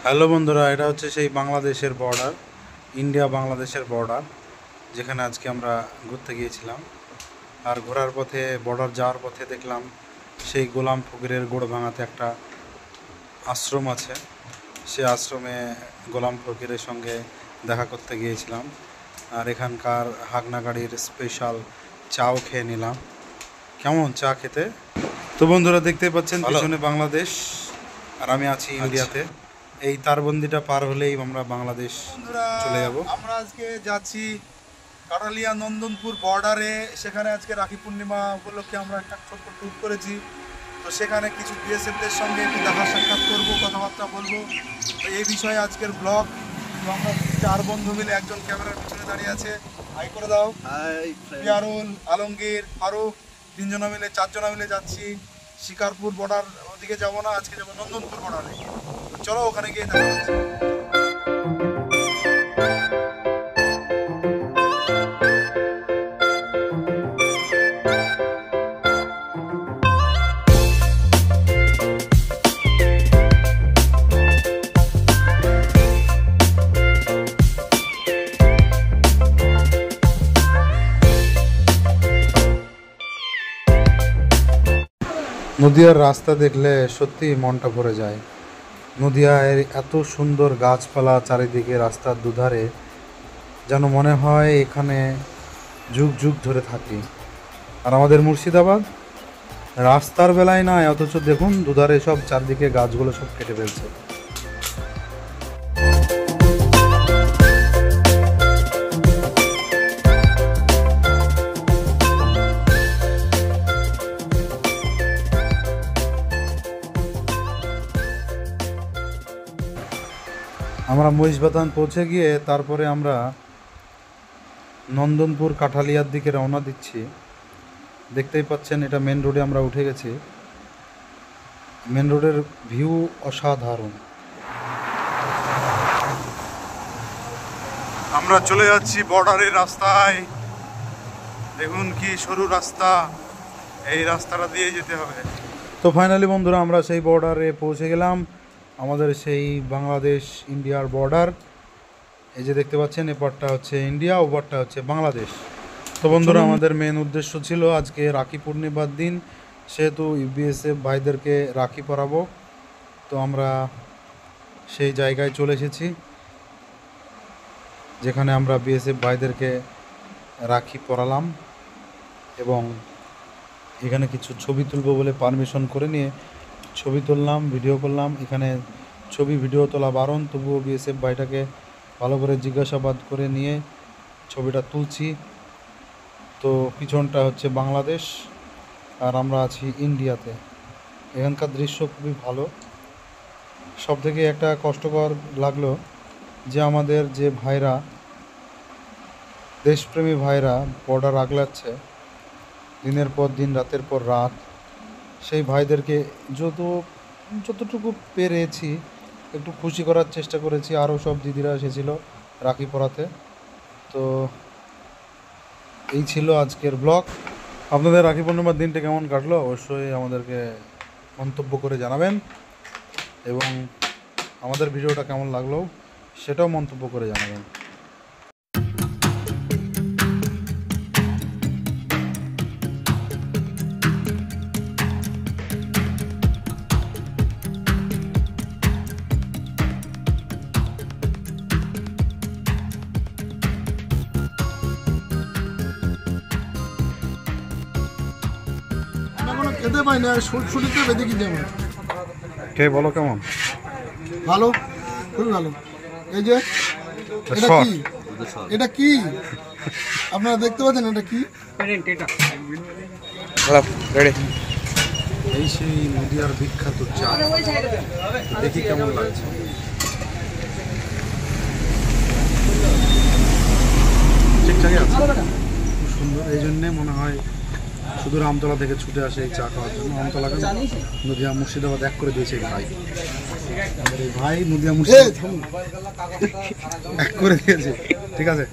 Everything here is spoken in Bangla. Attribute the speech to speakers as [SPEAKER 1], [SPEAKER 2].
[SPEAKER 1] হ্যালো বন্ধুরা, এটা হচ্ছে সেই বাংলাদেশের বর্ডার, ইন্ডিয়া বাংলাদেশের বর্ডার, যেখানে আজকে আমরা ঘুরতে গিয়েছিলাম। আর ঘোরার পথে, বর্ডার যাওয়ার পথে দেখলাম সেই গোলাম ফকিরের গোড় ভাঙাতে একটা আশ্রম আছে। সে আশ্রমে গোলাম ফকিরের সঙ্গে দেখা করতে গিয়েছিলাম। আর এখানকার হাগনা গাড়ির স্পেশাল চাও খেয়ে নিলাম। কেমন চা খেতে? তো বন্ধুরা, দেখতে পাচ্ছেন পিছনে বাংলাদেশ আর আমি আছি ইন্ডিয়াতে। এই তারবন্দিটা পার হলেই আমরা বাংলাদেশ চলে যাব।
[SPEAKER 2] আমরা আজকে যাচ্ছি কাঠালিয়া নন্দনপুর বর্ডারে। সেখানে আজকে রাখি পূর্ণিমা উপলক্ষে আমরা একটা ছোট্ট ট্যুর করেছি। তো সেখানে কিছু বিএসএফদের সঙ্গে একটু দেখা সাক্ষাৎ করবো, কথাবার্তা বলবো। তো এই বিষয়ে আজকের ব্লগ। তো আমরা 4 বন্ধু মিলে, একজন ক্যামেরার পিছনে দাঁড়িয়ে আছে, হাই করে দাও। পিয়ারুল, আলমগীর, ফারুক, 3 জনা মিলে 4 জনা মিলে যাচ্ছি শিকারপুর বর্ডার। ওদিকে যাবো না, আজকে যাবো নন্দনপুর বর্ডারে। তো চলো ওখানে গিয়ে দেখা হচ্ছে।
[SPEAKER 1] নদিয়ার রাস্তা দেখলে সত্যি মনটা ভরে যায়। নদিয়ায় এত সুন্দর গাছপালা চারিদিকে, রাস্তার দুধারে, যেন মনে হয় এখানে যুগ যুগ ধরে থাকি। আর আমাদের মুর্শিদাবাদ রাস্তার বেলায় নাই, অথচ দেখুন দুধারে সব চারদিকে গাছগুলো সব কেটে ফেলছে। আমরা মহিষবাথান পৌঁছে গিয়ে তারপরে আমরা নন্দনপুর কাঠালিয়ার দিকে রওনা দিচ্ছি। দেখতেই পাচ্ছেন, এটা মেন রোডে আমরা উঠে গেছি। মেন রোডের ভিউ অসাধারণ। আমরা চলে যাচ্ছি বর্ডারের রাস্তায়। দেখুন কি সরু রাস্তা, এই রাস্তাটা দিয়ে যেতে হবে। তো ফাইনালি বন্ধুরা, আমরা সেই বর্ডারে পৌঁছে গেলাম, আমাদের সেই বাংলাদেশ ইন্ডিয়ার বর্ডার। এই যে দেখতে পাচ্ছেন, এপারটা হচ্ছে ইন্ডিয়া, ওপারটা হচ্ছে বাংলাদেশ। তো বন্ধুরা, আমাদের মেন উদ্দেশ্য ছিল আজকে রাখি পূর্ণিমার দিন, সেহেতু বিএসএফ ভাইদেরকে রাখি পরাবো। তো আমরা সেই জায়গায় চলে এসেছি, যেখানে আমরা বিএসএফ ভাইদেরকে রাখি পরালাম এবং এখানে কিছু ছবি তুলবো বলে পারমিশন করে নিয়ে ছবি তুললাম, ভিডিও করলাম। এখানে ছবি ভিডিও তোলা বারণ, তবুও বিএসএফ ভাইটাকে ভালো করে জিজ্ঞাসাবাদ করে নিয়ে ছবিটা তুলছি। তো পিছনটা হচ্ছে বাংলাদেশ আর আমরা আছি ইন্ডিয়াতে। এখানকার দৃশ্য খুবই ভালো। সব থেকে একটা কষ্টকর লাগলো যে আমাদের যে ভাইরা, দেশপ্রেমী ভাইরা বর্ডার আগলাচ্ছে দিনের পর দিন, রাতের পর রাত, সেই ভাইদেরকে যতটুকু পেরেছি একটু খুশি করার চেষ্টা করেছি। আরও সব দিদিরা এসেছিল রাখি পরাতে। তো এই ছিল আজকের ব্লগ। আপনাদের রাখি পূর্ণিমার দিনটা কেমন কাটলো অবশ্যই আমাদেরকে মন্তব্য করে জানাবেন, এবং আমাদের ভিডিওটা কেমন লাগলো সেটাও মন্তব্য করে জানাবেন।
[SPEAKER 2] খেতে পাই না, ছুটিতে বেঁধে কি যাবো।
[SPEAKER 1] কে বলো কেমন?
[SPEAKER 2] ভালো, খুবই ভালো। এই যে এটা কি, এটা কি আপনারা দেখতে পাচ্ছেন, এটা কি?
[SPEAKER 1] এই সেই নদিয়ার বিখ্যাত চা, দেখি কেমন লাগছে। ঠিকঠাকই আছে, খুব সুন্দর। এই জন্যে মনে হয় শুধু আমতলা থেকে ছুটে আসে এই চা খাওয়ার জন্য। আমতলাকে নদিয়া মুর্শিদাবাদ এক করে দিয়েছে এই ভাই। আমাদের এই ভাই নদিয়া মুর্শিদাবাদ এক করে দিয়েছে। ঠিক আছে।